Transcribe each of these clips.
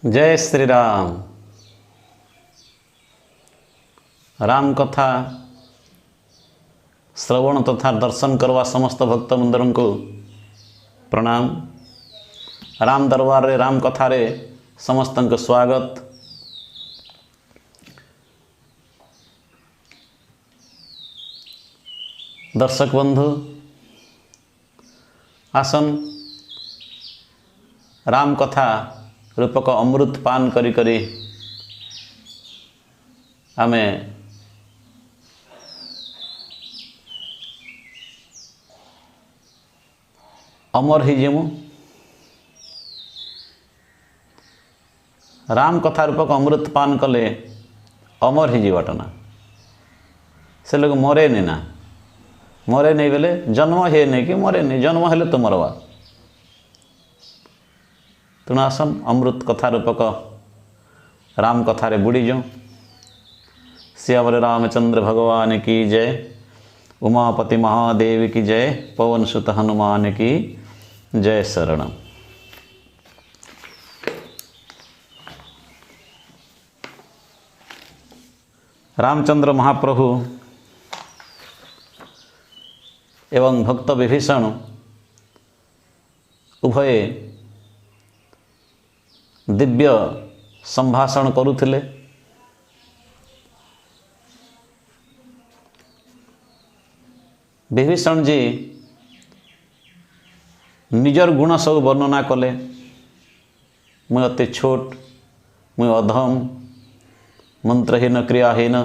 जय श्री राम। राम कथा श्रवण तथा दर्शन करवा समस्त भक्त मंदिरों को प्रणाम। राम दरबार रे राम कथा रे समस्त को स्वागत। दर्शक बंधु आसन राम कथा रूपक अमृत पान करी करी आमे अमर ही जेमु। राम कथा रूपक अमृत पान कले अमर ही जीवाटना से लोग मरे नहीं ना मरे नहीं बेले जन्म हे नहीं कि मरे नहीं जन्म हेले तो मरवा। तेणु आसन अमृत कथा रूपक राम कथारे बुड़ी जाऊँ। श्यामल रामचंद्र भगवान की जय, उमापति महादेव की जय, पवन सुत हनुमान की जय शरणम। रामचंद्र महाप्रभु एवं भक्त विभीषण उभये दिव्य संभाषण करुथिले। विभीषण जी निजर गुण सब वर्णना कले। मुझ अति छोट, मुझ अधम, मंत्रहीन, क्रियाहीन,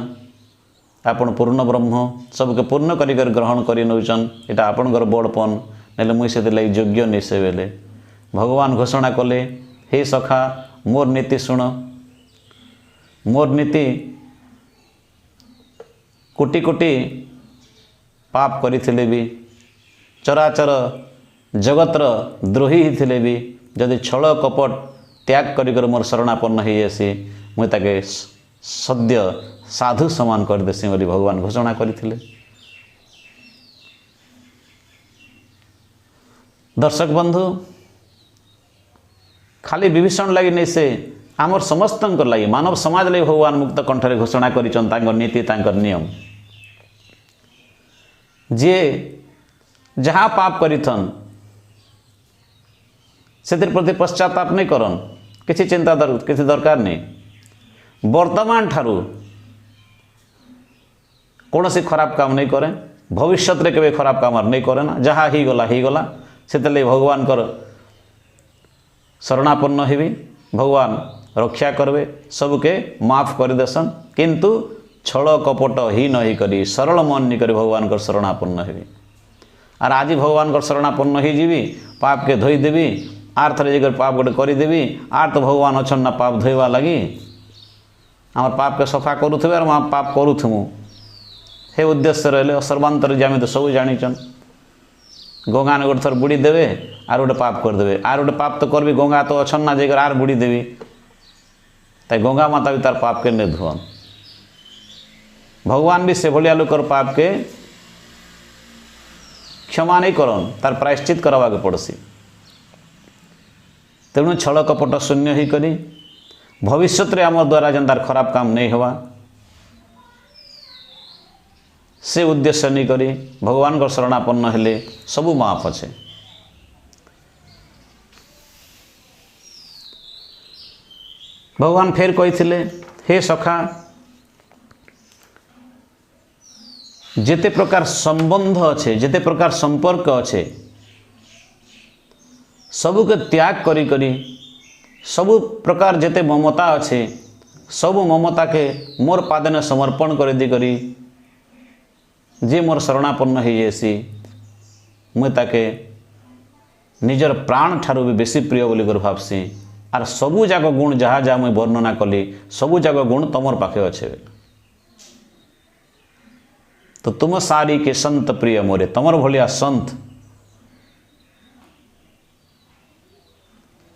आपण पूर्ण ब्रह्म, सबके पूर्ण करिकर ग्रहण कर नौचन। यहाँ आपणकर बड़पन ना मुझे से लगे योग्य नहीं से बेले भगवान घोषणा कले, हे सखा मोर नीति शुण। मोर नीति कोटि कोटि पाप करथिले भी, चराचर जगतर द्रोही हिथिले भी, जदि छल कपट त्याग करिकर मोर शरणापन्न हो जासी मुझे ताके सद्य साधु समान कर देसी बोली भगवान घोषणा करथिले। दर्शक बंधु खाली विभीषण लगी नहीं से आमर समस्त लगी मानव समाज लगी भगवान मुक्त कंठरे घोषणा कर नीति तांकर नियम। जे जहाँ पाप करिथन से प्रति पश्चाताप नहीं करन, किसी चिंता किसी दरकार नहीं। वर्तमान ठारू कौन सी खराब काम नहीं करें, भविष्य रे केबे खराब काम नहीं करे ना। जहाँ ही गला से भगवान कर शरणापन्न हेबी, भगवान रक्षा करबे, सबके माफ कर देसन। किंतु छल कपट ही नहीं करी सरल मन नहीं करी भगवान कर शरणापन्न हेबी। आर आज भगवान कर शरणापन्न ही जीवी, पाप के धोई देवी, आर थरे जगह पाप गोटे करदेवी, आर तो भगवान अच्छन ना पाप धोवा लगी आम पाप के सफा करुवे और माँ पाप करूँ हे उद्देश्य रहे सर्वांतर जे आम तो सब जानीचन। गंगा ने गोटे थर बुड़ी देवे आर गोटे पाप करदे, आर गोटे पाप तो करबी गंगा तो अच्छन ना जगह आर बुड़ी देवी, ताई गंगा माता भी तार पाप के नहीं धुअन। भगवान भी से भलिया लोकर पाप के क्षमा नहीं करन, तार प्रायश्चित करवा के पड़सी। तेणु छल कपट शून्य ही करी भविष्य आम द्वारा जेन तार खराब काम नहीं हवा से उद्देश्य नहीं करी भगवान को शरणापन्न हेले सबू माफ अच्छे। भगवान फेर कही हे सखा जेते प्रकार संबंध अच्छे, जेते प्रकार संपर्क अच्छे, सबू के त्याग करी करी सबू प्रकार जेते ममता अच्छे सबू ममता के मोर पादने समर्पण कर दी करी जे मोर शरणापन्न हो जासी मुझे ताके निजर प्राण ठारू भी बेसी प्रिय बोली कर भावसी। आर सबू जाक गुण जहाँ जहाँ मुझे वर्णना कली सबू जाक गुण तमर पाखे अच्छे। तो तुम सारी के संत प्रिय मोरे, तमर भलिया संत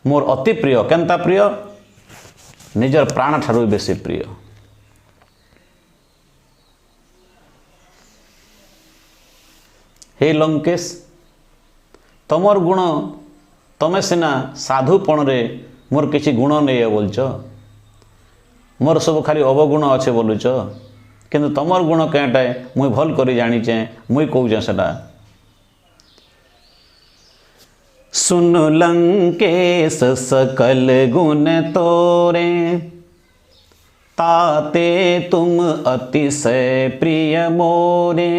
मोर अति प्रिय। केनता प्रिय? निजर प्राण ठारू बेसी प्रिय। हे लंकेश तमर गुण तमे सिना साधुपण रे मोर किसी गुण नहीं बोलच, मोर सब खाली अवगुण अच्छे बोलुच, किंतु तुमर गुण कएटाए मुई भल कर जानीचे, मुई कहूँ सेटा। सुन लंकेश सकल गुण तोरे, ताते तुम अतिशय प्रिय मोरे।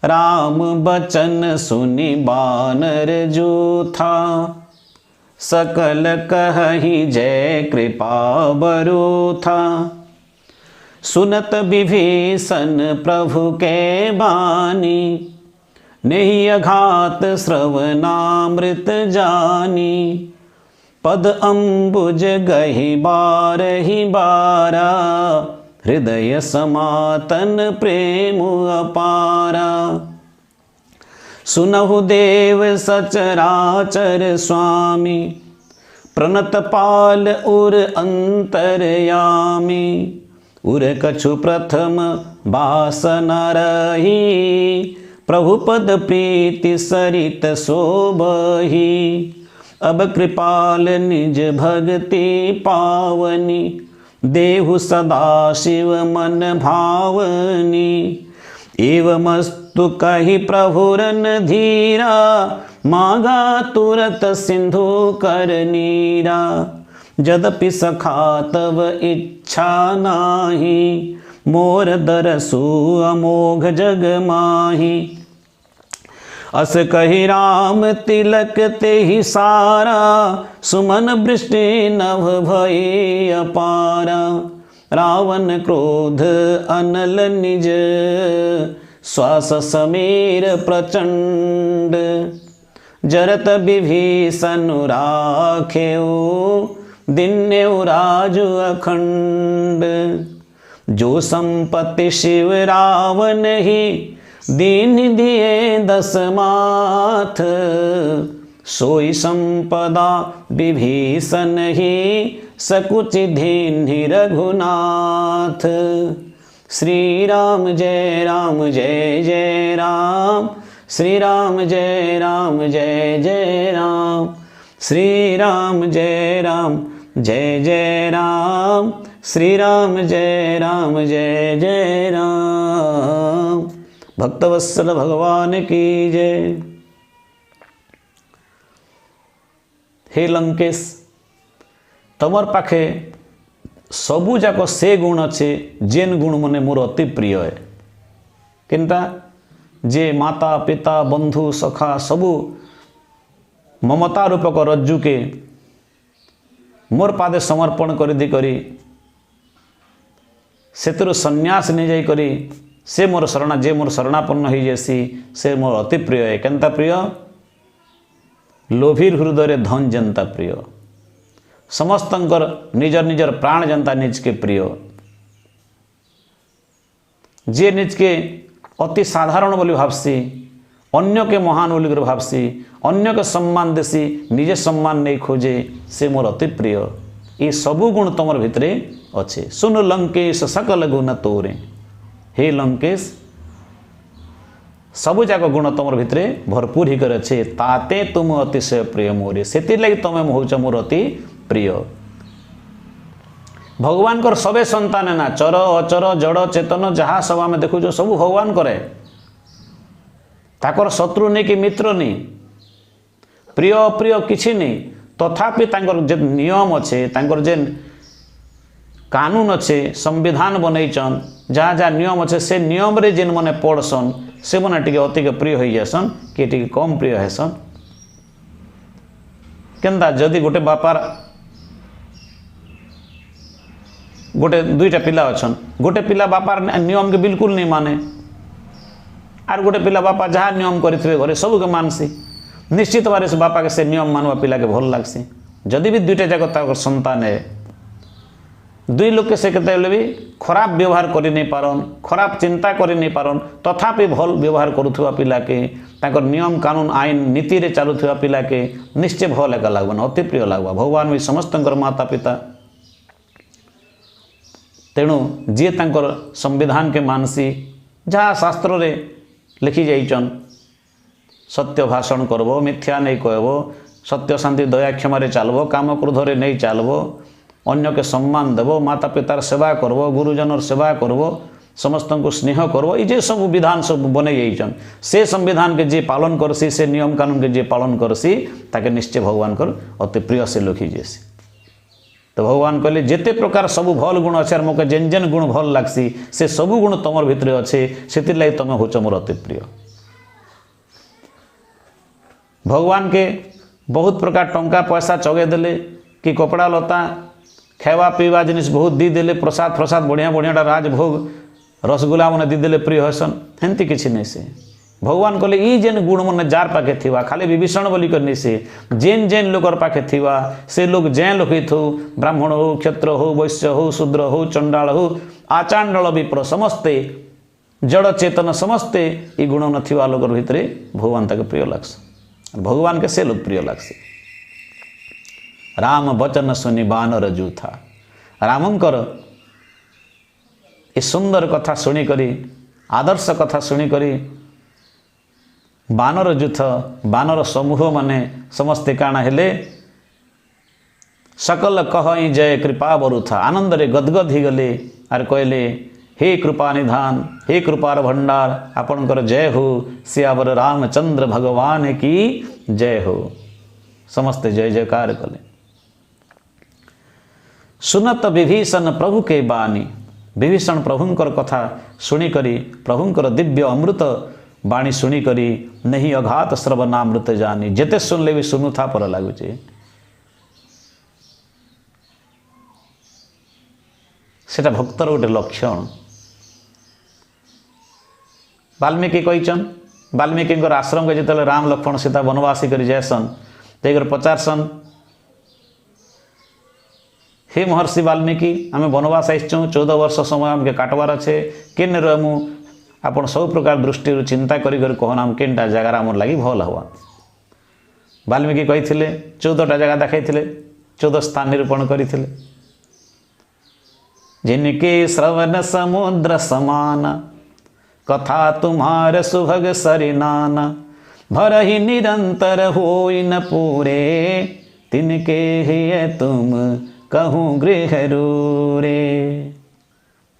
राम बचन सुनि बानर जूथा, सकल कहहि जय कृपा बरूथा। सुनत विभीषण प्रभु के बानी, नहीं अघात श्रवणामृत जानी। पद अम्बुज गहि बारहि बारा, हृदय समातन प्रेम अपारा। सुनहु देव सचराचर स्वामी, प्रणत पाल उर अंतरयामी। उर कछु प्रथम बासना रही, प्रभु पद प्रीति सरित शोभही। अब कृपाल निज भक्ति पावनी, देहु सदा शिव मन भावनी। एवमस्तु कहि प्रभुरन धीरा, मागा तुरत सिंधु कर नीरा। यद्यपि सखा तव इच्छा नाही, मोर दरसु अमोघ जग माही। अस कहि राम तिलक तेहि सारा, सुमन वृष्टि नभ भई अपारा। रावण क्रोध अनल निज, श्वास समीर प्रचंड। जरत विभीषण राखेउ, दिन्यउ राजु अखंड। जो संपत्ति शिव रावण ही, दीन दिए दस माथ। सोई संपदा विभीषण ही, सकुचि दीन्हि रघुनाथ। श्री राम जय राम जय जय राम, श्री राम जय राम जय जय राम। श्री राम जय राम जय जय राम, श्री राम जय राम जय जय राम। भक्तवत्सल भगवान की जय। हे लंकेश, तमर पाखे सबू जाक से गुण अच्छे जेन गुण मने मोर अति प्रिय है। किंता जे माता पिता बंधु सखा सबू ममता रूपक रज्जु के मोर पादे समर्पण कर दी करी, सेतुर संन्यास नहीं जाई करी, से मोर शरणा जे मोर शरणापन्न हो जैसी से मोर अति प्रिय है। केनता प्रिय? लोभीर हृदय धन जनता प्रिय, समस्तंकर निजर निजर प्राण जनता निज के प्रिय। जे निज के अति साधारण बोली भावसी, अन्य के महान बोली भावसी, अन्य के सम्मान देसी, निजे सम्मान नहीं खोजे, से मोर अति प्रिय। ये सबू गुण तुमर भितरे अच्छे। सुन लंकेश सकल गुण तोरे। हे लंकेश, सबू जाक गुण तुम भितरे भरपूर ही कर अच्छे। ताते तुम अतिशय प्रिय मोरे, से लगी तुम होच मोर अति प्रिय। भगवान कर सबे संतान ना, चर अचर जड़ चेतन जहाँ सब आम देखु सब भगवान करे। ताकर शत्रु नहीं कि मित्र नहीं, प्रिय अप्रिय किसी नहीं। तथापि तांकर जे नियम अच्छे, तांकर जे कानून अच्छे, संविधान बनईचन, जहाँ जहाँ नियम अच्छे से नियम रे जेन मने पढ़सन से मने टिके अतिक प्रिय हो जासन, कि टिके कम प्रिय हेसन। केनता जदि गोटे बापार गोटे दुईटा पिला अच्छन, गोटे पिला बापार नियम के बिल्कुल नहीं माने, आर गोटे पिला बापा जहाँ नियम करथिबे घरे सब के मानसी, निश्चित भाव से बापा के से नियम मानवा पिला के भल लागसी। जदि भी दुईटा जाक ताकर संतान है, दुई लोग के से केतेबेले भी खराब व्यवहार करि नहीं पारन, खराब चिंता करि नहीं पारन, तथापि भल व्यवहार करुथुवा पिला के, ताकर नियम कानून आईन नीति रे चलुथुवा पिला के निश्चय भल एका लागबन, अति प्रिय लागबा। भगवान भी समस्तंकर माता पिता, तेणु जी तांकर संविधान के मानसी, जहाँ शास्त्र रे लिखि जाइचन, सत्य भाषण करबो, मिथ्या नहीं कहबो, सत्य शांति दया क्षमारे चलबो, काम क्रोधरे नहीं चलबो, अन्य के सम्मान देव, माता पितार सेवा करब, गुरुजनर सेवा करब, समस्त को स्नेह करब, ये सब विधान सब बने जाइछन। से संविधान के जे पालन करसी, से नियम कानून के जे पालन करसी ताके निश्चय भगवान कर अति प्रिय से लोक जेसी। तो भगवान कहले जेते प्रकार सबू भल गुण अच्छे और मोके जेन जेन गुण भल लागसी से सबू गुण तुमर भितर अच्छे, से लगी तुम होच मोर अति प्रिय। भगवान के बहुत प्रकार टंका पैसा चगे देले कि कपड़ा लता खावा पीवा जिनिस बहुत दी देले, प्रसाद प्रसाद बढ़िया बढ़िया राजभोग रसगुल्ला मैंने दीदेले प्रिय हसन, हेमती किसी नहीं से। भगवान कहले ई जेन गुण मन जार पाखे थिवा, खाली विभीषण बोली करनी से जेन जेन लोकर पाखे थिवा से लोग जें लोक हो, ब्राह्मण हो, क्षत्र हो, वैश्य हो, शूद्र हो, चंडाल हो, आचांडल विप्र समस्ते जड़ चेतन समस्ते ई गुण नथिवा लोकर भितरे भगवान तक प्रिय लागस। भगवान के से लोग प्रिय लागस। राम वचन सुनि बानर जूथा, रामंकर ए सुंदर कथा शुणी करी, आदर्श कथा शुणी करी बानर जूथ बानर समूह माने समस्ते काना हेले सकल कहि जय कृपा बरुथा, आनंद रे गदगद ही गले आर कहले हे कृपा निधान, हे कृपार भंडार, आपणकर जय हो, सियावर रामचंद्र भगवान की जय हो। समस्ते जय जयकार कले। सुनत विभीषण प्रभु के बानी, विभीषण प्रभुंकर कथा शुणी करी, प्रभुंकर दिव्य अमृत बाणी शुणी करी नहीं अघात श्रवणामृत जानी, जेते सुनले भी सुनु था पर लगुचे। सेटा भक्तर गोटे लक्षण। वाल्मीकि कहीचन, वाल्मीकि आश्रम के जिते राम लक्ष्मण सीता वनवासी कर जासन तो पचारसन हे महर्षि वाल्मीकि आम वनवास आईचु, 14 वर्ष समय आमके काटवार अच्छे, केन रहमु आपण सब प्रकार दृष्टि चिंता करी कहना आम केनटा जगार आम लगी भल हवा। वाल्मीकि कही 14टा जगह देखाई 14 स्थान निरूपण करते। जिनके श्रवण समुद्र समान, कथा तुम्हारे सुभग सरिनाना, भरहि निरंतर होई न पूरे, तिनके ही तुम कहूँ गृह रूरे।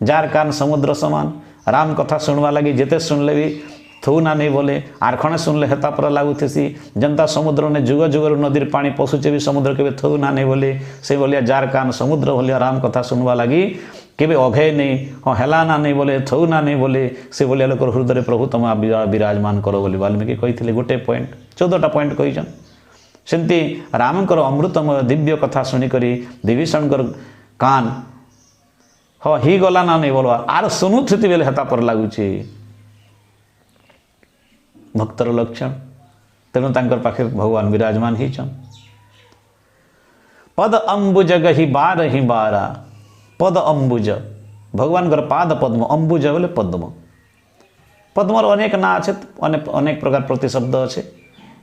जार कान समुद्र समान, राम कथा सुनवा लगी जेते सुनले भी थू ना नहीं बोले, आरखणे सुनले हेता पर लगुथेसी, जनता समुद्र ने जुग जुगर नदीर पानी पशुचे भी समुद्र के थू ना नहीं बोले, से बोलिया जार कान समुद्र बोलिया राम कथा सुनवा लगी केबे अभय नहीं, हाँ हेला ना नहीं बोले, थू ना नहीं बोले, से बोलिया लोक हृदय प्रभु तुम विराजमान करो बोली वाल्मीकि कही गोटे पॉइंट 14टा पॉइंट कहीचन। सेमती रामंकर अमृतमय दिव्य कथा शुणिकी विभीषणकर कान हाँ ही गला ना नहीं बोलवा आर शुणुथि बेले हेता पर लगुच भक्तर लक्षण। तेणु तांकर पाखे भगवान विराजमान होइछन। पद अम्बुज गही बार ही बारा, पद अम्बुज भगवान पाद पद्म, अम्बुज बोले पद्म। पद्मर अनेक ना अच्छे, अनेक प्रकार प्रतिशब्द अच्छे।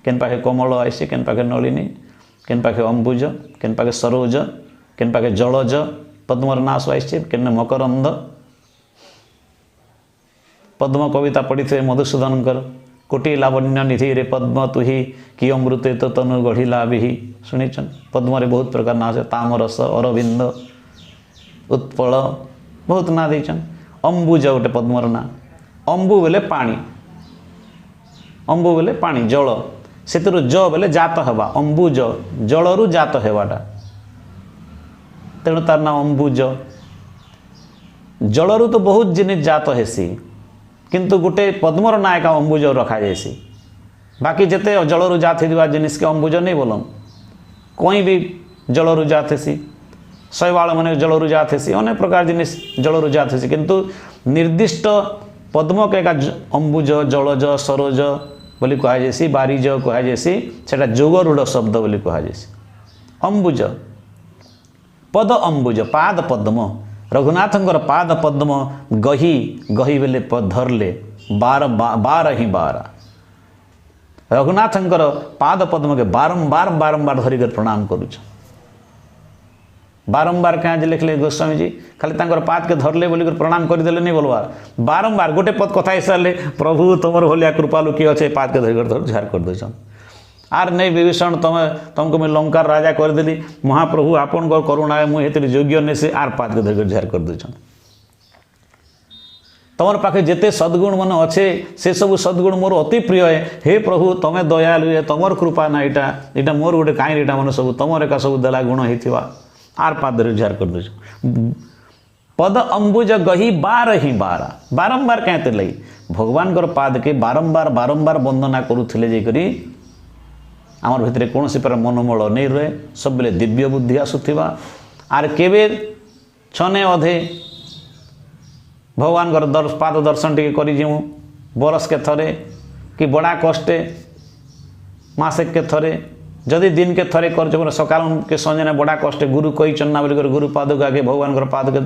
केन पाखे कमल आइसे, केन पाखे नलिनी, केन पाखे अम्बुज, केन पाखे सरोज, केन पाखे जलज, पद्मर ना सब आइसे, केन मकरंद। पद्म कविता पढ़ी थे मधुसूदनकर, कोटि लावण्य निधि रे पद्म तुही कि अमृते तो तनु गढ़िला बिही। शुणीचन पद्म रे बहुत प्रकार ना है, तामरस, अरविंद, उत्पल बहुत ना देचन। अम्बुज गोटे पद्मर ना। अम्बु बेले पानी, अम्बु बेले पानी जल, से ज बेले जात हवा, अम्बुज जलरु जात हेवाटा, तेणु तार ना अम्बुज। जलरु तो बहुत जिनिस जात हेसी, किंतु गोटे पद्मर ना एका अम्बुज रखा जाएसी। बाकी जिते जलरु जात होगा जिनिस के अम्बुज नहीं बोलन। कोई भी जलरु जात हेसी, शैवाल मैंने जलरु जात हेसी, अनेक प्रकार जिनिस जलरु जात हेसी, किंतु निर्दिष्ट पद्म के एका अम्बुज, जलज, सरोज बोली कह जाएसी, बारिज कह जाएसी, सेटा जोगरूढ़ शब्द बोली कह जाएसी। अम्बुज पद अम्बुज पाद पद्म, रघुनाथंकर पाद पद्म गही, गही बेले धरले बार बार ही बारा। रघुनाथंकर पाद पद्म के बारंबार बारंबार धरिकर प्रणाम करुछ। बारंबार क्या लिखले गोस्वामी जी, खाली तांकर पाद के धरले बोलिकर प्रणाम करदेले नहीं बोलवा, बारंबार गोटे पद कथा हिसाब प्रभु तुमर भलिया कृपालु किए अच्छे पाद के धरिकर झार कर दे। आर नहीं विभीषण तुमको मुझे लंकार राजा करदेली महाप्रभु आपन करुणा मुझे योग्य नहीं से आर पाद के धर झार कर दूछन तुम पाखे जिते सद्गुण मन अच्छे से सब सद्गुण मोर अति प्रिय है हे प्रभु तुम दयालु है तुमर कृपा ना यहाँ मोर गोटे कहीं यहाँ मन सब तुम एका सब देला गुण होता आर पाद झार कर दूछ पद अंबुज गही बार ही बारा बारंबार कहते लगी भगवान पाद के बारंबार बारंबार वंदना करुले जाकरी आमर भितर कौन प्रकार मनोमल नहीं रहे सब बेले दिव्य बुद्धि आसुवा आर केवे छने अधे भगवान पाद दर्शन टी कर बरस के थरे कि बड़ा कष्टे मासेक के थरे जदि दिन के थरे कर सकाल के संजे बड़ा कष्टे गुरु कही चन्ना बोलिक गुरु पाद को आगे भगवान पाद के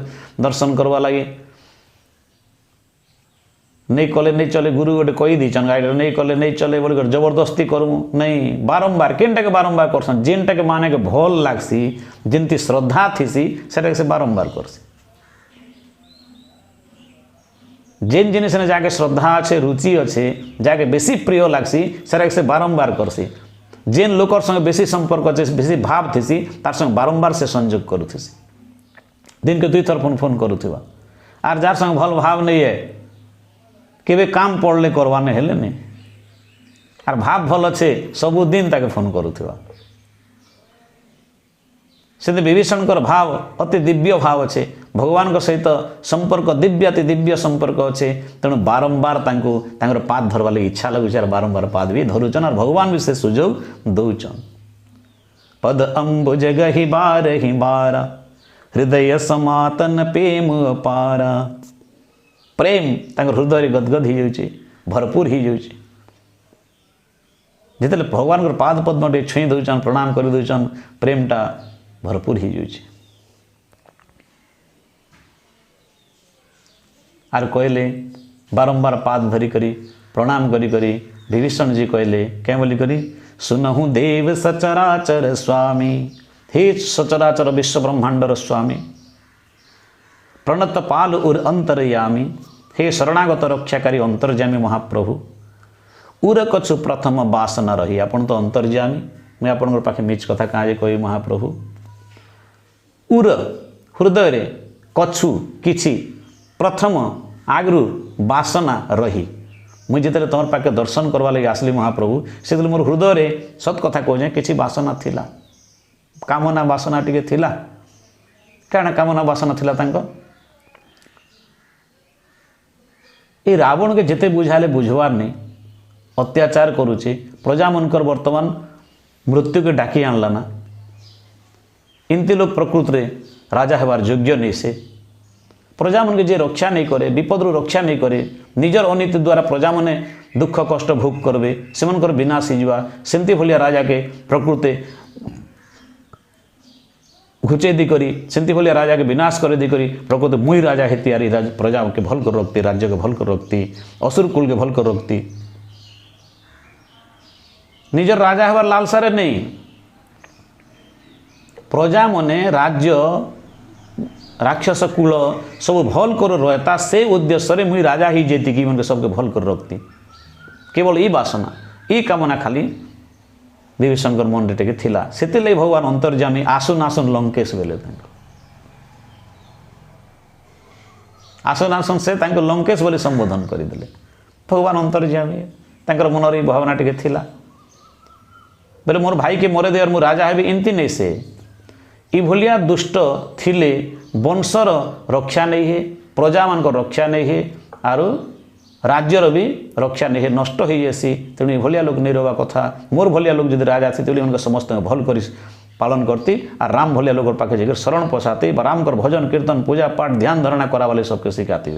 दर्शन करवा लगे नहीं कले नहीं चले गुरु गोटे कही दीचन गाइड नहीं कले नहीं चले बोलिक जबरदस्ती करूँ नहीं बारंबार केनटा के बारंबार करसन जेनटा के माने के भल लागसी जिनती श्रद्धा थीसी सेटा से बारंबार करसी जेन जिनिस ने जाके श्रद्धा अच्छे रुचि अच्छे जाके बेसी प्रिय लागसी सेटा से बारंबार करसी जेन लोकर संगे बेसी संपर्क अच्छे बेसी भाव थीसी तार संगे बारंबार से संयोग करुथीसी दिन के 2 थर फोन करुवा आर जार संगे भल भाव नहीं है केवे काम पड़ले करवाने हेले नहीं आर भाव भल अच्छे सबु दिन ताके फोन करुवा से विभीषण भाव अति दिव्य भाव अच्छे भगवान सहित संपर्क दिव्य अति दिव्य संपर्क अच्छे तेणु बारंबार पाद धरवा लगे इच्छा लगुच बारंबार पाद भी धरुचन और भगवान भी से सुजोग दौचन पद अंबुज गही बारा हृदय समातन प्रेम पारा प्रेम हृदय गदगद हो जाए भरपूर हो जाए जिते भगवान पाद पद्म टे छुई दौचन प्रणाम कर दौचन प्रेमटा भरपूर हो जाए आर कहले बारंबार पाद धरी करी प्रणाम करी करी विभीषण जी कहले क्या बोली करी सुनहु देव सचराचर स्वामी हे सचराचर विश्व ब्रह्मांडर स्वामी प्रणत पाल उर अंतरयामी हे शरणागत रक्षाकारी अंतर्जामी महाप्रभु उर कछु प्रथम वासना रही आपन तो अंतर्जामी मैं आपन पाखे मिछ कथा कहाँ कही महाप्रभु उर हृदय रे कछु किछि प्रथम आगु वासना रही मुझे जिते तुम पाखे दर्शन करवा लगे आसली महाप्रभु से मोर हृदय रे सत कथा कहे किसी वासना थिला कामना वासना टिके थिला क्या कामना वासना थिला तांको ये रावण के जिते बुझाले बुझवार नहीं अत्याचार करुचे प्रजा मनकर वर्तमान मृत्यु के डाकी आणला ना इनती लोग प्रकृत रे राजा हेबार योग्य नहीं से प्रजा मन के जे रक्षा नहीं करे विपद रक्षा नहीं करे निजर अनीति द्वारा प्रजा मने दुख कष्ट भोग करबे सेमनकर विनाश हिजवा सेमती भलिया राजा के प्रकृति घुचे दी करी सेमती भलिया राजा के विनाश कर दी करी प्रकृति मुई राजा हेती आरी प्रजा के भल कर रखती राज्य के भल कर रखती असुर कुल के भल कर रखती निजर राजा हेबार लालसारे नहीं प्रजा मने राज्य राक्षस कुल सब भल कर रहता से उद्देश्य मुई राजा ही जेती कि मन सबके भल कर रखती केवल ई वासना ई कामना खाली विभीषण मन टे थिला से भगवान अंतर्जामी आसुन आसुन लंकेश बेले आसुन आसुन से लंकेश बोली संबोधन करदे भगवान अंतर्जामी मनर भावना टे थिला बोले मोर भाई के मरे दे मु राजा हेबी इनती नहीं से इभलिया दुष्ट थिले वंशर रक्षा नहीं है प्रजा मान रक्षा नहीं है आरु राज्यर भी रक्षा नहीं है नष्ट हो जासी तेणु इभलिया लोग नहीं रहा कथा मोर भलिया लोग जब राजा थी उनके समस्त भल कर पालन करती और राम भलिया लोग पाखे जाकर शरण पसाती राम कर भजन कीर्तन पूजा पाठ ध्यान धारणा करा वाले सबके सिखाती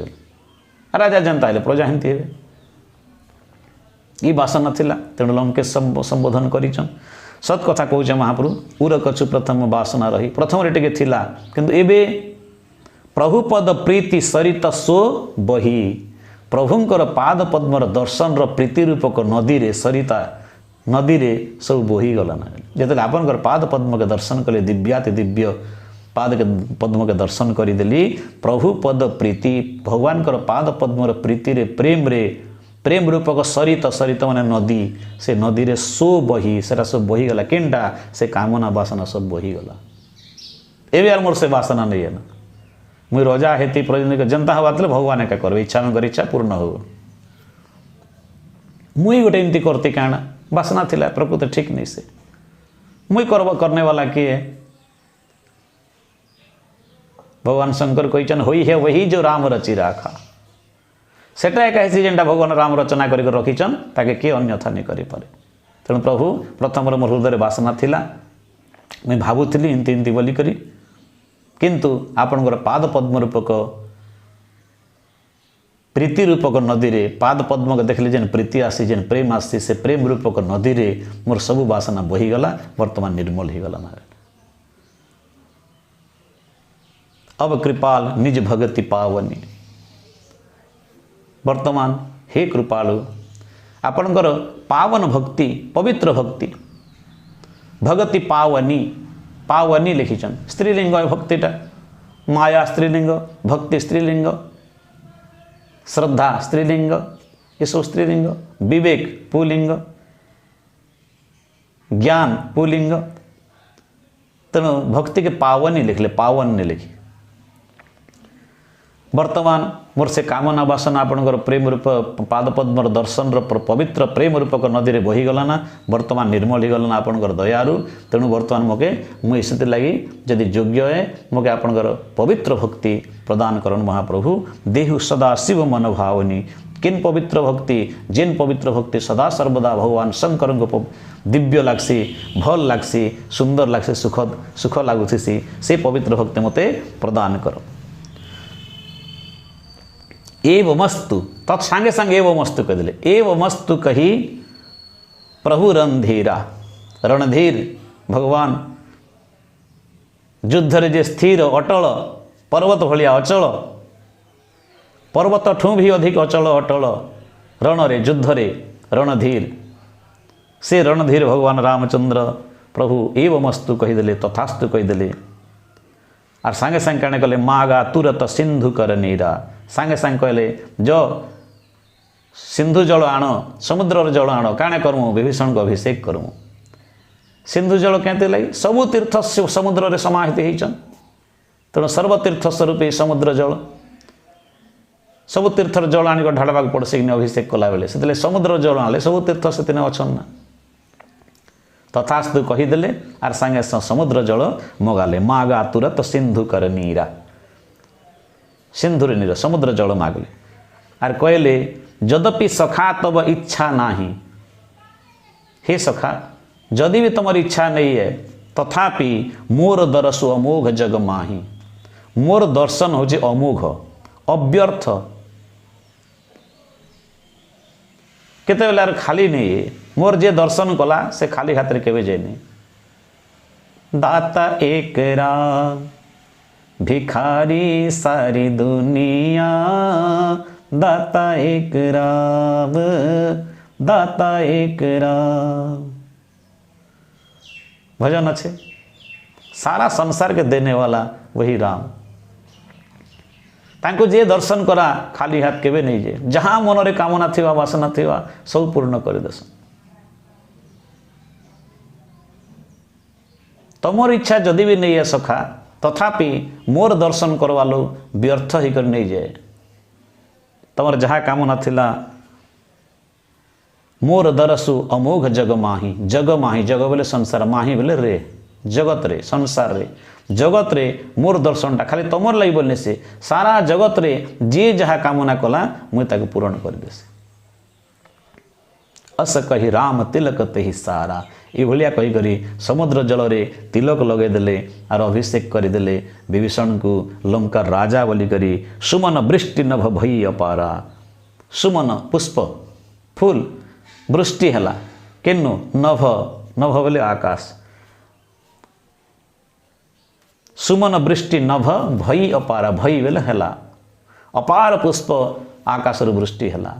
राजा जनता है प्रजा हिंती है ये वासना थिला तेणु लंकेश संबोधन करिछन सत कथा कहूचे महाप्रभु उर कछु प्रथम वासना रही प्रथम रे टिके थिला किंतु एबे प्रभुपद प्रीति सरित सो बही प्रभुंकर पाद पद्मर दर्शन र प्रीति रूपक नदी रे सरिता नदी रे सब बही गला ना जेते आपनकर पाद पद्म के दर्शन कले दिव्याति दिव्य पाद के पद्म के दर्शन करी देली प्रभु पद प्रीति भगवान कर पाद पद्म रे प्रीति रे प्रेम रे प्रेम रूपक सरित सरित माने नदी से नदी रे सो बही सेटा सब बही गला केनटा से कामना वासना सब बही गला एबे यार मोर से वासना नहीं है ना मुई रजा हेती प्रयोजन जनता हवा भगवान एका करबे इच्छा में कर इच्छा पूर्ण हो मुई गोटे एमती करती काଣା वासना थिला प्रकृति ठीक नहीं से मुई करब करने वाला किए भगवान शंकर कहचन होई है वही जो राम रचि राखा सेटा एक ऐसी जेनटा भगवान राम रचना कर रखीचन ताके किए अन्यथा नहीं करि पारे तेणु प्रभु प्रथम मोर हृदय वासना थिला मैं भावुली इमती इमती बोली करी किंतु आपणकर पाद पद्म रूपक प्रीति रूपक नदी रे पाद पद्म को देखले जेन प्रीति आसी जेन प्रेम आसी से प्रेम रूपक नदी रे मोर सबु वासना बही गला वर्तमान निर्मल ही गला महाराज अब कृपाल निज भगति पावनी वर्तमान हे कृपालु आपणकर पावन भक्ति पवित्र भक्ति भगति पावनी पावनी लिखिछन स्त्रीलिंग भक्तिटा माया स्त्रीलिंग भक्ति स्त्रीलिंग श्रद्धा स्त्रीलिंग ये सब स्त्रीलिंग विवेक पुलिंग ज्ञान पुलिंग तेणु भक्ति के पावनी लिखले पावन ने लिखी वर्तमान मोर से कामना वासना आपणकर प्रेम रूप पाद पद्म दर्शन पवित्र प्रेम रूपक नदी रे बही गला ना वर्तमान निर्मल ही गला ना आपणकर दयारु तेणु वर्तमान मोके मुझे इसी लगी जदि योग्य है मोके आपणकर पवित्र भक्ति प्रदान करन महाप्रभु देहु सदा शिव मन भावनी किन पवित्र भक्ति जेन पवित्र भक्ति सदा सर्वदा भगवान शंकर दिव्य लागसी भल लागसी सुंदर लागसी सुख लगुसी से पवित्र भक्ति मते प्रदान कर एवमस्तु तत्सांगे सांगे एवमस्तु कहले एवमस्तु कही प्रभु रणधीरा रणधीर भगवान युद्ध रे जे स्थिर अटल पर्वत भलिया अचल पर्वत ठू भी अधिक अचल अटल रण रे युद्ध रे रणधीर से रणधीर भगवान रामचंद्र प्रभु एवमस्तु कहीदेले तथास्तु कहीदेले आर सांगे सांगे कहने कहले मागा तुरत सिंधु कर नीरा सांगे सांगे कहले जो सिंधु जल आण समुद्र जल आण काणे करमु विभीषण को अभिषेक करमु सिंधु जल कहते लगी सबु तीर्थ समुद्र रे समाहित होइछन तेणु सर्वतीर्थ स्वरूप समुद्र जल सबु तीर्थर जल आनिक ढाड़बाक पड़से कि अभिषेक कला बेले से समुद्र जल आने सबु तीर्थ से अच्छन ना तथास्तु कहीदेले आर सांगे समुद्र जल मगाले मागा तुरत सिंधु कर नीरा सिंधु रे नीर समुद्र जल मागले आर कहले यद्यपि सखा तब इच्छा नाही हे सखा जदि भी तुम इच्छा नहीं है तथापि मोर दरसु अमोघ जग माही मोर दर्शन होचे अमोघ अव्यर्थ केते बेला खाली नहीं है मोर जे दर्शन कला से खाली हाथ केवे जाए दाता एक राम भिखारी सारी दुनिया दाता एक राम दाता एक राम भजन अच्छे सारा संसार के देने वाला वही राम तांको जे दर्शन करा खाली हाथ केवे नहीं जे जहाँ मन रे कामना थिवा वासना थिवा सब पूर्ण कर देसन तमोर इच्छा जदि भी नहीं है सखा तथापि मोर दर्शन करवा लो व्यर्थ ही कर नहीं जाए तमर जहाँ कामना थिला मोर दरसु अमोघ जग माही जग बोले संसार माही बोले रे जगत रे संसार रे जगत रे मोर दर्शन टा खाली तमर लगी बोलने से सारा जगत रे जे जहाँ कामना कला मुझे ताको पूर्ण कर देसे अस कही राम तिलक ते सारा ये भलिया कही करी समुद्र जल रे तिलक लगे देले आर अभिषेक करदेले विभीषण को लंका राजा बोली करी सुमन वृष्टि नभ भई अपारा सुमन पुष्प फूल वृष्टि हला केनु नभ नभ बोले आकाश सुमन वृष्टि नभ भई अपारा भई बेले हला अपार पुष्प आकाश वृष्टि हला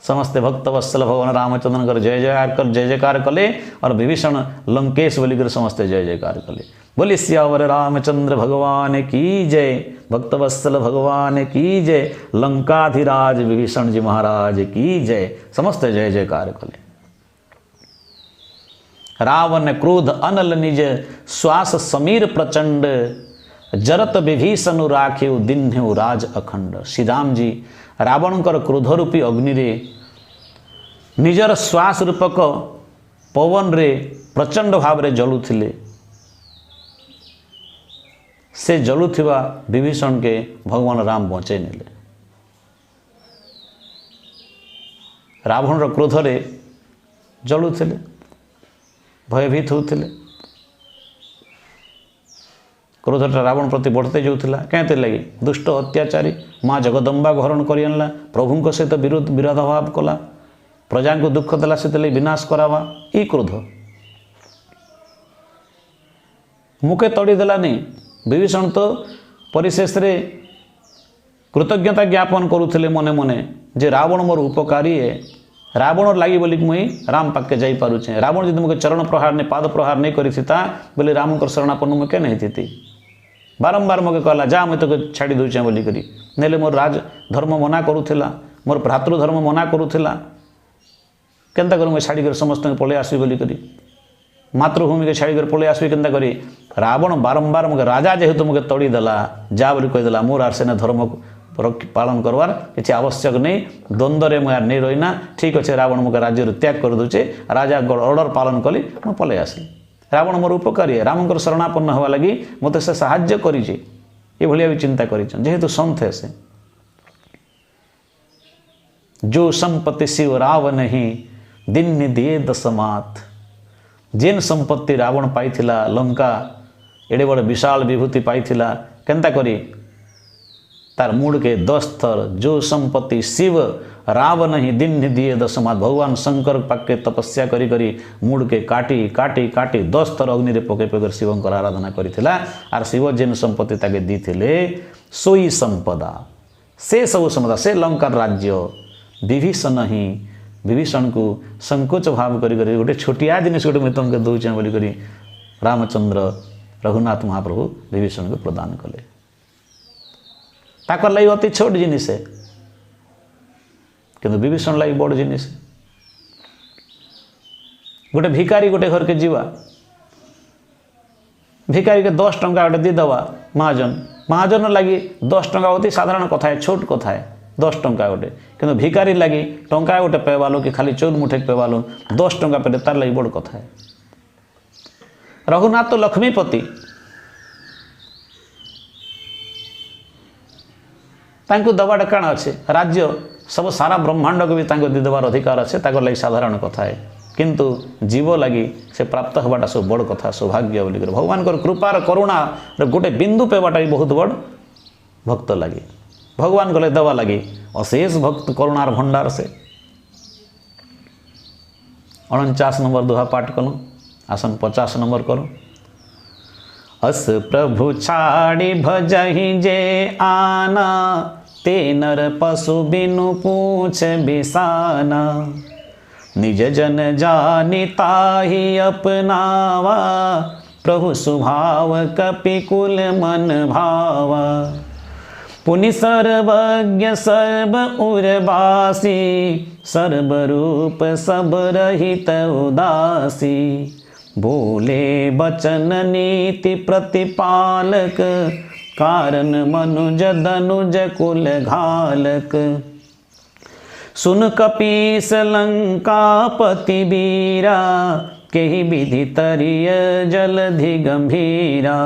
समस्ते भक्तवत्सल भगवान रामचंद्र जय जयकार कले और विभीषण लंकेश बोलिकर समस्ते जय जयकार कले। बोली सियावर रामचंद्र भगवान की जय, भक्तवत्सल भगवान की जय, लंकाधिराज विभीषण जी महाराज की जय, समस्ते जय जयकार कले। रावण क्रोध अनल निज श्वास समीर प्रचंड, जरत विभीषण राख्यु दिन्ह्यु राज अखंड। श्री राम जी रावणकर क्रोध रूपी अग्नि रे निजर श्वास रूपक पवन रे प्रचंड भाव रे जलुथिले। से जलुथिबा विभीषण के भगवान राम बचाई नेले। रावणर क्रोध रे जलुथिले, भयभीत होते। क्रोधटा रावण प्रति बढ़ते जाऊला क्या लगे दुष्ट अत्याचारी माँ जगदम्बा को हरण कर आनला, प्रभु सहित विरोधाभाव कला, प्रजा को दुख देला, से विनाश करावा। ये क्रोध मुखे तड़ीदेला नहीं। विभीषण तो परिशेष रे कृतज्ञता ज्ञापन करुले मने मने जे रावण मोर उपकारी है, रावण लगी बोलिक मुई राम पाके जाई पारुछे। रावण जदि मुझे चरण प्रहार ने पाद प्रहार नहीं करिता बोले राम शरणापन्न मुझे क्या नहीं थी। बारंबार मुझे कहला जा मुझे तो छाड़ी दूचे बोली करी नेले मोर राज धर्म मना करुला, मोर भ्रातृधर्म मना करुला, केनता कर मुझे छाड़ी कर समस्त पलि आसबी बोली करी, मातृभूमि के छाड़ी कर पलि आसबी केनता करी। रावण बारंबार मुझे राजा जेहेतु मुझे तड़ीदेला जा बोली कहीदेला मोर आर सेना धर्म पालन करवार किसी आवश्यक नहीं, द्वंद्व में यार नहीं रहीना। ठीक अच्छे रावण मुझे राज्य त्याग कर दूचे, राजा ऑर्डर पालन कली मुझे पलि आसली। रावण मोर उपकारी है, रामकर शरणापन्न हवा लगी मत से साहाय्य करिछि, ये भलिया भी चिंता करिछन जेहेतु संत है। से जो संपत्ति शिव राव नहीं दिन दिए दशमात। जेन संपत्ति रावण पाइथिला लंका एडे बड़ विशाल विभूति पाइथिला केनता करी तार मूड के 10 थर। जो संपत्ति शिव राव नहीं दिन दिए दशमात। भगवान शंकर पाके तपस्या करी करी मूड के काटी काटी काटी 10 थर अग्नि रे पके पके शिवंकर आराधना करिथिला। आर शिव जेन संपत्ति ताके दीथिले सोई संपदा, से सब संपदा, से लंकार राज्य विभीषण ही विभीषण को संकोच भाव करी करी गोटे छोटिया जिनिस गोटे मुझे तुमके दूचे बोली करी रामचंद्र रघुनाथ महाप्रभु विभीषण को प्रदान कले। ताकर लगी अति छोट जिनिस है किंतु विभीषण लगी बड़ जिनिस। गोटे भिकारी गोटे घर के जीवा, भिकारी के 10 टंका गोटे दीदवा महाजन, महाजन लगी 10 टंका अति साधारण कथा है, छोट कथा है 10 टंका गोटे, किंतु भिकारी लगी टंका गोटे पेवालो कि खाली 14 मुठे पेवालो 10 टंका पे तार लगी बड़ कथा है। रघुनाथ तो लक्ष्मीपति, तांको दबाटा काण अच्छे राज्य सब सारा ब्रह्मांड को भी तांको दीदेवार अधिकार अच्छे, ताकर लगी साधारण कथा है। किंतु जीव लगी से प्राप्त होवाटा सब बड़ कथा सौभाग्य बोलिक भगवान कृपार करुणा गोटे बिंदु पेवाटा भी बहुत बड़ भक्त लगी। भगवान गले दवा लगी अशेष भक्त करुणार भंडार से। 49 नंबर दोहा पाठ करूँ, आसन 50 नंबर करूँ। अस प्रभु छाड़ी भजहि जे आना, ते नर पशु बिनु पूछ बिसाना। निज जन जानि ताहि अपनावा, प्रभु स्वभाव कपिकुल मन भावा। पुनि सर्वज्ञ सर्व उर्वासी, सर्वरूप सब रहित उदासी। बोले बचन नीति प्रतिपालक, कारण मनुज दनुज कुल घालक। सुन कपीस लंकापति बीरा, केहि विधि तरिय जलधि गंभीरा।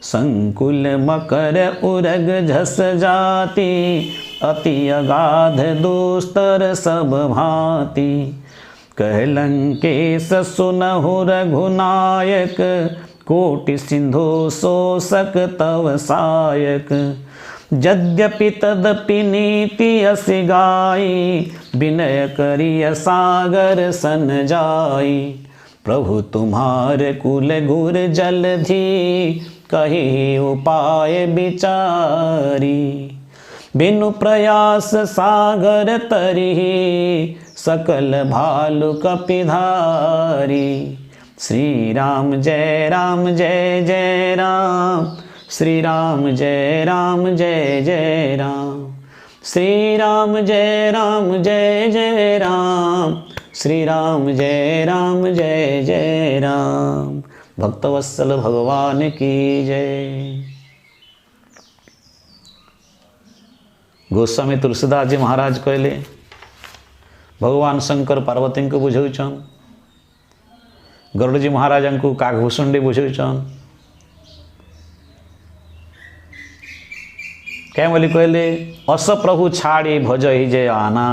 संकुल मकर उरग झस जाति, अति अगाध दुस्तर सब भांति। कह लंकेश सुनहु रघुनायक, कोटि सिंधु शोषक तव सायक। यद्यपि तदपि नीति असि गाई, विनय करिय सागर सन जाई। प्रभु तुम्हारे कुल गुर जलधि, कही उपाय विचारी। बिनु प्रयास सागर तरिहि सकल भालु कपिधारी। श्री राम जय जय राम, श्री राम जय जय राम, श्री राम जय जय राम, श्री राम जय जय राम। भक्तवत्सल भगवान की जय। गोस्वामी तुलसीदास जी महाराज कहले भगवान शंकर पार्वती को बुझौछन, गरुड़ जी महाराज को काकभूषुंडी बुझौछन। क्या बोली कहले अस प्रभु छाड़ी भज ही जे आना।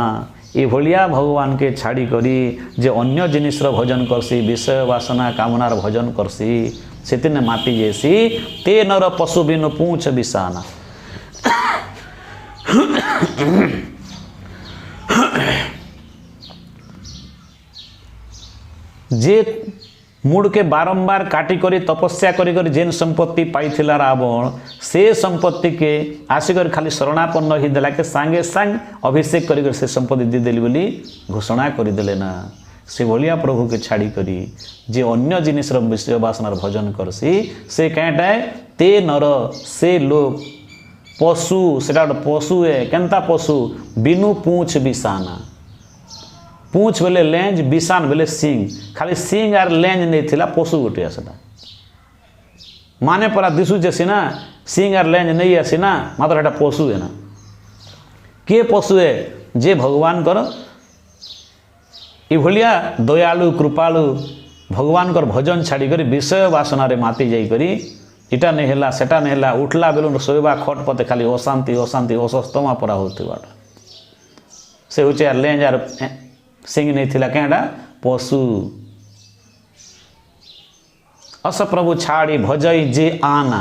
ये भलिया भगवान के छाड़ी करी जे अन्य जिनिसर भजन करसी, विषय वासना कामनार भजन करसी, सेतिने माती जेसी ते नर पशु बिनु पूछ बिसाना। जे मुड़ के बारंबार काटी करी तपस्या करी जेन संपत्ति पाई रावण, से संपत्ति के आसिकर खाली शरणापन्न ही देला के सांगे सांग अभिषेक करी से संपत्ति दे देली बोली घोषणा कर देले ना। से भलिया प्रभु के छाड़ी करी जे अन्य जिनिस विषय वासनार भजन करसी से कैटा ते नर से लोग पशु, सेटा पशु है केनता पशु बिनु पूछ बिसाना। पूछ बेले लेंज, बिसान बेले सिंह, खाली सिंह आर लेंज नहीं थिला पशु गोटे आसला माने परा दिशुचे सीना सिंह आर लेंज नहीं आसीना मात्र एटा पशु है ना। किए पशु है जे भगवान कर इभलिया दयालु कृपालु भगवान कर भजन छाड़ी करी विषय वासना रे माती जाई करी इटा नहीं है सेटा नहीं है उठला बेलू शोबा खट पते खाली अशांति अशांति असस्तमा परा होता से हूँ यार लेंज यार सिंह नहीं थिला क्या पशु। अस प्रभु छाड़ी भजई जे आना।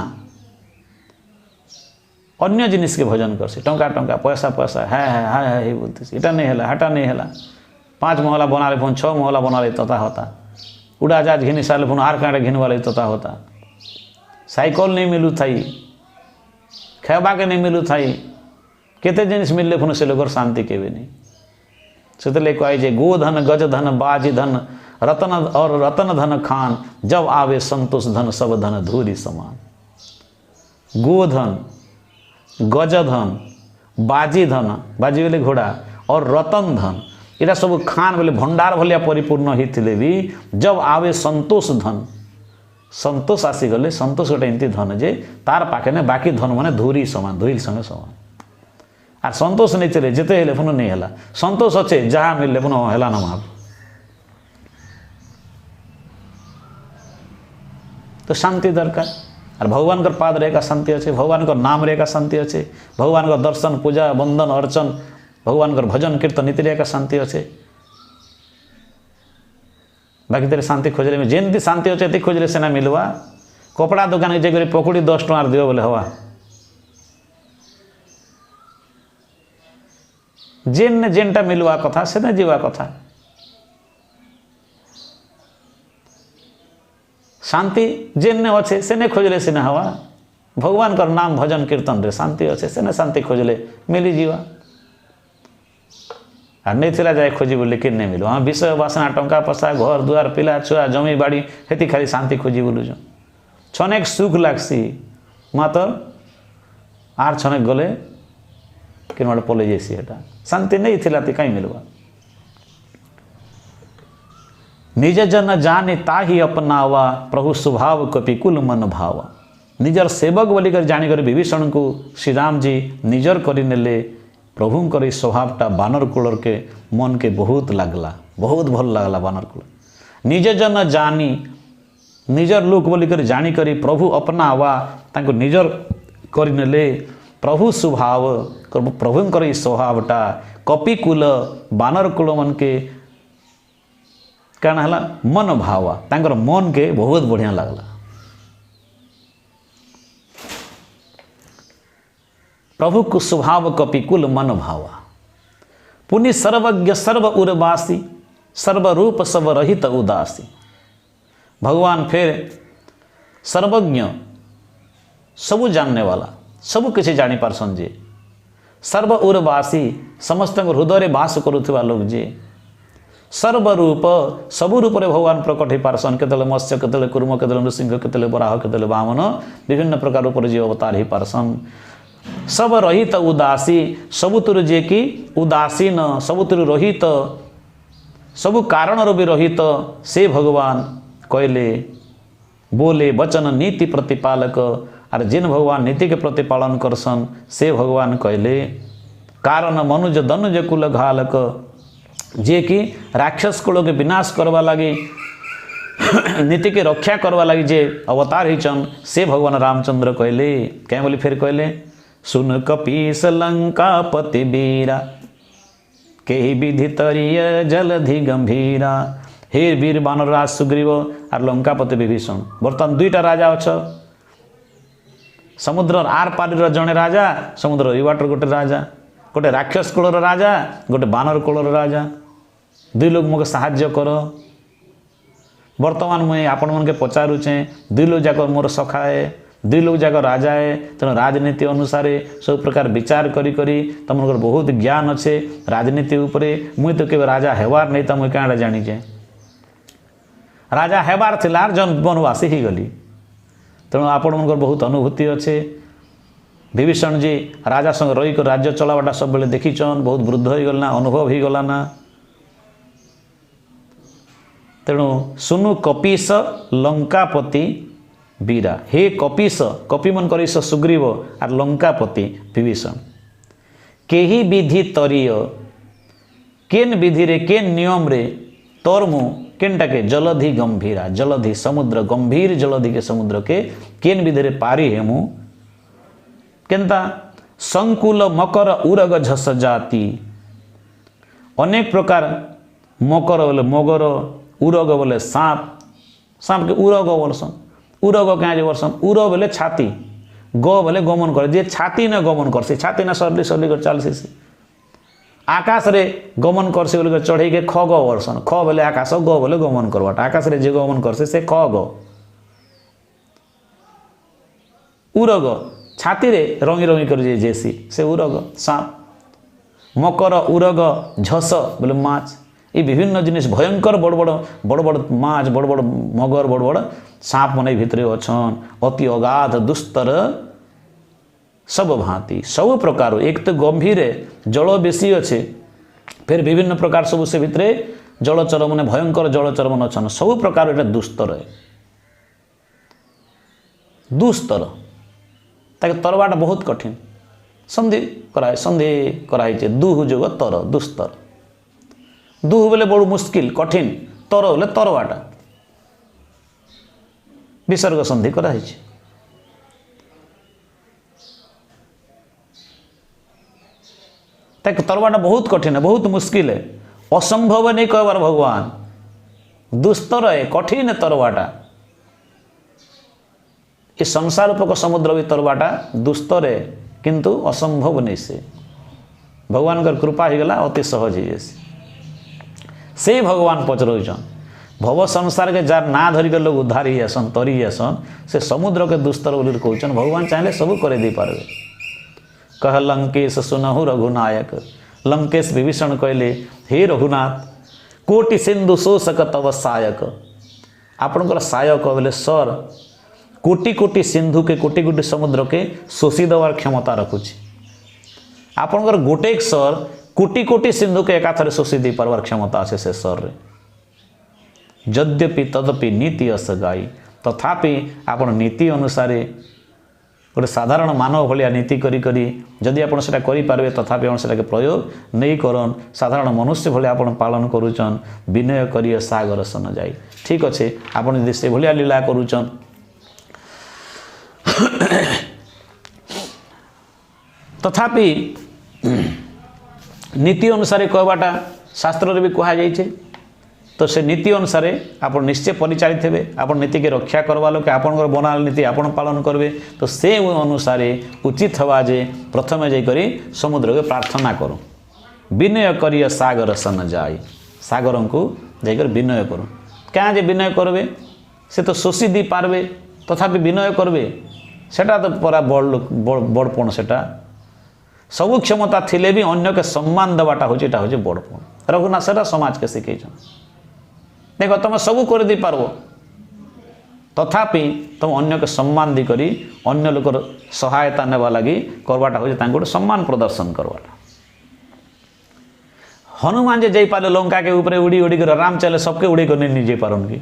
अन्य जिनिस के भजन करसी टंका टंका पैसा पैसा है बोलती इटा नहीं है हटा नहीं है 5 महला बना ले फोन 6 महला बना ले तथा होता उड़ाजहाज घिनी सारे फोन आर कांटे घिन वाले तथा होता साइकल नहीं मिलू थाई खेबा के नहीं मिलू थाई केते जिनिस मिलले फोन से लोग शांति के भी नहीं से कहे जे गोधन गज धन बाजी धन रतन और रतन धन खान जब आवे संतोष धन सब धन धूरी समान। गोधन गज धन बाजी धन बाजी बोले घोड़ा और रतन धन इटा सब खान बोले भंडार भलिया परिपूर्ण ही थिले भी जब आवे संतोष धन संतोष आसीगले संतोष गोटे एमती धन जे तार पाखे ने बाकी धन माने धूरी समान धूल संगे समान। आर संतोष नहीं थे जिते हेले पुनः नहीं है संतोष अच्छे जहाँ मिले पुनः है ना महाप तो शांति दरकार। और भगवान का पाद रहेगा शांति अच्छे, भगवान का नाम रहेगा शांति अच्छे, भगवान का दर्शन पूजा बंदन अर्चन भगवान का भजन कीर्तन नीति रहेगा शांति अच्छे। बाकी तेरे शांति खोजले में जेनती शांति अच्छे ती खोजले से ना मिलवा। कपड़ा दुकान के जगह पकड़ी 10 टंकार दियो बोले हवा जेन जेनटा मिलवा कथा से ना जीवा कथा। शांति जेन अच्छे से नहीं खोजले से ना हवा। भगवान का नाम भजन कीर्तन रे शांति अच्छे से ना शांति खोजले मिली जीवा। और नहीं थिला जाए खोजी बोले कि नहीं मिलो हाँ विषय वासना टंका पैसा घर दुआर पिला छुआ जमी बाड़ी हेती खाली शांति खोजी बोलुछ छनेक सुख लागसी मात्र आर छनेक गले कि पलै जाइसी हेटा शांति नहीं थिला ती कहीं मिलवा। निज जन जाने ताही अपनावा प्रभु स्वभाव कपि कुल मन भावा। निजर सेवक बोली कर जानी कर विभीषण को श्री राम जी निजर करी नेले। प्रभु कर स्वभावटा बानर कुलर के मन के बहुत लगला बहुत भल लगला बानर कुल। निज जन जानी निजर लोक बोली कर जानी करी प्रभु अपनावा तांको निजर करी नेले। प्रभु स्वभाव प्रभु कर स्वभावटा कपिकुल बानर कुल मन के क्या है मन भावा तांकर मन के बहुत बढ़िया लगला। प्रभु को स्वभाव कपिकुल मन भावा। पुनि सर्वज्ञ सर्व उर्वासी सर्वरूप सब रहित उदासी। भगवान फिर सर्वज्ञ सबू जानने वाला सबू किसी जानी पारसन जे सर्व उर्वासी समस्त हृदय बास करुवा लोक जे सर्वरूप सबु रूप रे भगवान प्रकट हो पारसन केतले मत्स्य केतले कुर्म केतले नृसिंह केतले बराह केतले वामन विभिन्न प्रकार रूप जे अवतार हो पारसन सब रहित उदासी सबुतुर जे कि उदासीन सबुतुर रहित सबु कारण भी रहित से भगवान कहले बोले वचन नीति प्रतिपालक आर जिन भगवान नीति के प्रतिपालन करसन से भगवान कहले कारण मनुज दनुज कुल घालक जे कि राक्षस कुल के विनाश करवा लगी नीति के रक्षा करवा लगी जे अवतार होचन से भगवान रामचंद्र कहले क्या बोली फिर कहले सुन कपीस लंका पति बीरा केही विधि तरीय जलधि गंभीरा हे वीर बानर राज सुग्रीव आर लंकापति विभीषण बर्तमान दुईटा राजा अछ समुद्र आर पार जड़े राजा समुद्र ई बाटर गोटे राजा गोटे राक्षस कुलर राजा गोटे बानर कुलर राजा दुई लोग मुझे साहाय्य कर बर्तमान मुझे आपण मन के पचारुचे दुई लोग जाक मोर सखा है दुई लोग जाक राजा है तेणु राजनीति अनुसार सब प्रकार विचार करी करी तुम बहुत ज्ञान अच्छे राजनीति उपरे मुई तो केवल राजा हेबार नहीं तो मुझे क्या जानीचे राजा हेबार थिलार जन वनवासी ही गली तेणु आपण मन बहुत अनुभूति अच्छे विभीषण जी राजा संग रही राज्य चलावाटा सब बेले देखीचन बहुत वृद्ध हो गलना अनुभव हो गलाना तेणु सुनु कपीस लंकापति बीरा हे कपीस कपि मन कर सुग्रीव आर लंकापति विभीषण केही विधि तरीय केन विधि रे केन नियम रे तोरमु केनटा के जलधि गंभीरा जलधि समुद्र गंभीर जलधि के समुद्र के केन विधि रे पारी हेमु केनता संकुल मकर उरग झस जाति अनेक प्रकार मकर बोले मगर उरग बोले सांप सांप के उरग वर्षन उरग क्या वर्षन उर बोले छाती ग बोले गमन करे जे छाती न गमन करसी छाती न सरली सरली कर चलसी आकाश रे गमन करसी बोले चढ़े के खग वर्षन ख बोले आकाश ग बोले गमन करवाटा आकाश रे जे गमन करसी से खग उरग छाती रे रंगी रंगी कर जेसी से उरग सांप मकर उरग झस बोले माछ ये विभिन्न जिनिस भयंकर बड़ बड़ बड़ बड़ माछ बड़ बड़ मगर बड़ बड़ सांप मन भितर अच्छन अति अगाध दुस्तर सब भांति सब प्रकार एक तो गंभीर जल बेसी अच्छे फिर विभिन्न प्रकार सब से भितर जलचर मैंने भयंकर जलचर मन अच्छन सब प्रकार ये दुस्तर है दुस्तर ताके तरवाटा बहुत कठिन संधि कराई दुह जुग तर दुस्तर दुह बोले बड़ मुश्किल कठिन तर बोले तरवाटा विसर्ग संधि कराई तरवाटा बहुत कठिन है बहुत मुश्किल है असंभव नहीं कहबार भगवान दुस्तर है कठिन तरवाटा ये संसार रूपक समुद्र भी तरवाटा दुस्तर है किंतु असंभव नहीं से भगवान का कृपा हो गला अति सहज ही से भगवान पचरउछन भव संसार के जार ना धरिक लोग उद्धार ही आसन तरी आसन से समुद्र के दुस्तर बोली कहन भगवान चाहे सब करे दे पारे कह लंकेश सुनहु रघुनायक लंकेश विभीषण कहले हे रघुनाथ कोटि सिंधु शोषक तव सायक आपणकर सायक बोले सर कोटि कोटि सिंधु के कोटि कोटि समुद्र के शोषी देवार क्षमता रखुची आपणकर गोटे सर कोटि कोटि सिंधु के एकाथरे शोषी दे पारवार क्षमता अच्छे से सर रे यद्यपि तदपि नीति अस गाई तथापि आपण नीति अनुसार गोटे साधारण मानव भाया नीति करी करी जदि आप करें तथापि आप से प्रयोग नहीं करन साधारण मनुष्य भाई आप पालन करुचन विनय करिय सागर सन जाई ठीक अच्छे आपड़ यदि से भाया लीला करुचन तथापि नीति अनुसार कहवाटा शास्त्र रे भी कहा जाइए तो से नीति अनुसार आप निश्चय परिचालित हे आप नीति के रक्षा करवा लोक आप बनाल नीति आप पालन करेंगे तो से अनुसार उचित हवा जे प्रथम जाकर समुद्र के प्रार्थना करूँ विनय करिय सागर सन जाई सागर को जाकर विनय करूँ क्या जे विनय करबे से तो शोषी दी पारबे तथापि विनय करबे सेटा तो परा बड़पण सेटा सबु क्षमता थिले भी अन्य के सम्मान देवाटा हूँ बड़ पुण्य। रघुनाथ से समाज के शिखे देख तुम सब कर दे पार्ब तथापि तुम अन्य के सम्मान दी करी अन्य लोकर सहायता नेवा लगी करवाटा हूँ गोटे सम्मान प्रदर्शन करवाटा। हनुमान जे पारे लंका के ऊपर उड़ी उड़ी कर राम चले सबके उड़ी कर नहीं जा पारन कि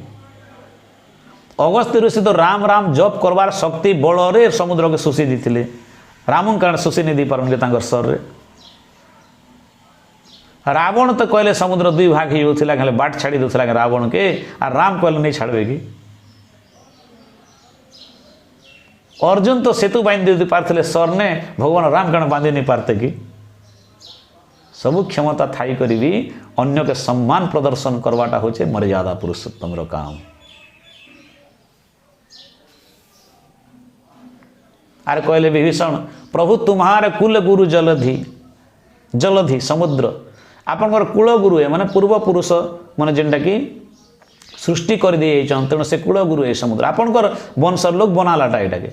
अगस्त्य ऋषि तो राम राम जप करवार शक्ति बल समुद्र के सुशी दी राम कारण सुशी नहीं दी पारन कि सर रे रावण तो कहले समुद्र दुई भाग ही होता खाली बाट छाड़ी दूसरा रावण के आ राम कहले नहीं छाड़े कि अर्जुन तो सेतु बांधि दे पार्थे सर ने भगवान राम कण बांधि नहीं पारते कि सबु क्षमता थाई करी भी अन्य के सम्मान प्रदर्शन करवाटा हो मर्यादा पुरुषोत्तम काम। आर कहले विभीषण प्रभु तुम्हारे कुल गुरु जलधि जलधि समुद्र आपनकर कूल गुरु है माने पूर्व पुरुष माने जेनटा कि सृष्टि कर दिए तेणु से कूल गुरु है समुद्र आपनकर वंश लोक बनालाटा यहाँ के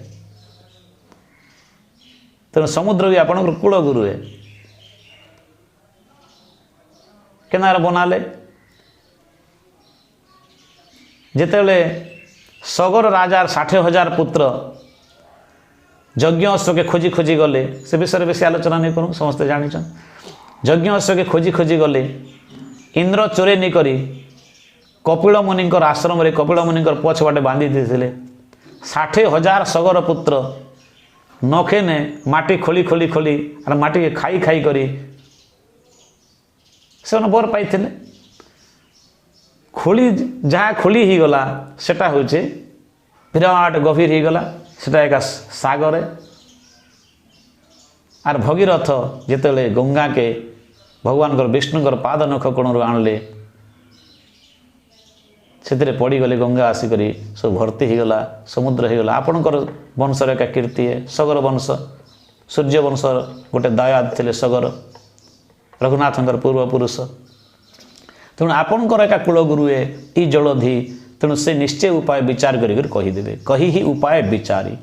तेणु समुद्र भी आपनकर कूल गुरु है केनार बनाले जितेबले सगर राजार 60,000 पुत्र यज्ञ अश्व के खोजी खोजी गले से विषय बेसी आलोचना नहीं करूँ समस्ते जान यज्ञ अश्व के खोजी खोजी गले इंद्र चोरे नहीं करी कपिल मुनि आश्रम कपिल मुनि पछबाटे बांधि देते 60,000 सगर पुत्र नखे ने माटी खोली खोली खोली और माटी के खाई खाई करी से बर पाई खोली जहाँ खोली ही गला सेटा होचे विराट गभीर ही गला सेटा एक सागर आर भगीरथ जितेबले गंगा के भगवान विष्णुकर पाद नख कोण आणले से पड़गले गंगा आसिक सब भर्ती हो गला समुद्र हो गला आपणकर वंशर एक कीर्ति है सगर वंश सूर्य वंश गोटे दायाद थे सगर रघुनाथंकर पूर्वपुरुष तेणु आपणकर एक कुलगुरु है ई जलधि तेणु से निश्चय उपाय विचार करदे कही ही उपाय विचारी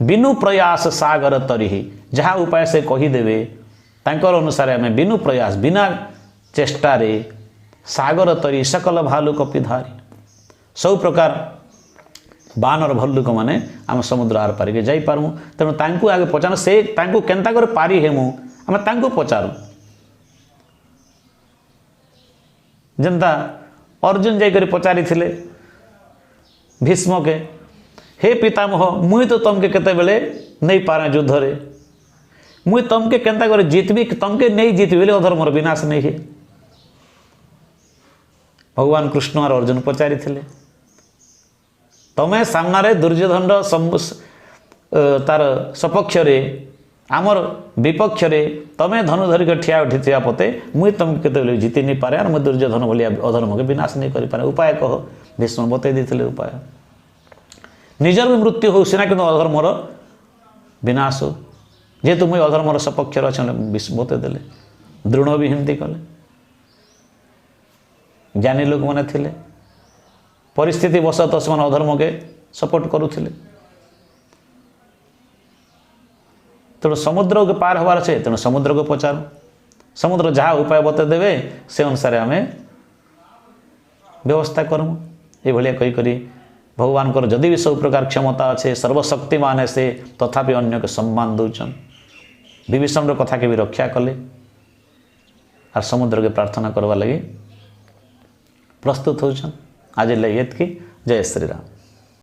बिनु प्रयास सागर तरी जहाँ उपाय से कहीदेवे तांकर अनुसार आम बिनु प्रयास बिना चेष्टार सागर तरी सकल भालु कपिधारी सब प्रकार बानर भल्लुक माने आम समुद्र आर पारिके जाइपारू तेणु तांकु आगे पचार से तांकु केन्ता कर पारी हेमु आम तांकु पचारू जनता अर्जुन जाइकर पचारि थिले भीष्म के हे पितामह मुई तो तमके केते बेले नहीं पारे युद्ध रे मुई तमके केन्ता कर जीतबी तमके नहीं जीतबी बेले अधर्मर विनाश नहीं है भगवान कृष्ण और अर्जुन पचारि थिले तमें सामने दुर्योधन तार सपक्ष आमर विपक्ष तमें धनु धरिक ठिया उठी थिया पते मुई तुमके केते जीति नहीं पारे और मुझे दुर्योधन भाया अधर्म के विनाश नहीं कर पारे उपाय कह भीष्म बतई देते उपाय निजर भी मृत्यु हो सीना कि अधर्मर विनाश हो जेहेतु मुझे अधर्मर सपक्ष अच्छे बतईदे दृढ़ भी हिंदी कले ज्ञानी लोक मैंने थिले परिस्थिति बसत से अधर्म के सपोर्ट करुले तेणु समुद्र के पार हबार अच्छे तेणु समुद्र को पचार समुद्र जहाँ उपाय बतईदेवे से अनुसार आम व्यवस्था करमु ये कहीकि भगवान को जदि भी सब प्रकार क्षमता अच्छे सर्वशक्तिमान है से तथापि अन्य के सम्मान दौन विभीषण कथा के भी रक्षा कले और समुद्र के प्रार्थना करवा लगी प्रस्तुत होचन आज लगे जय श्री राम।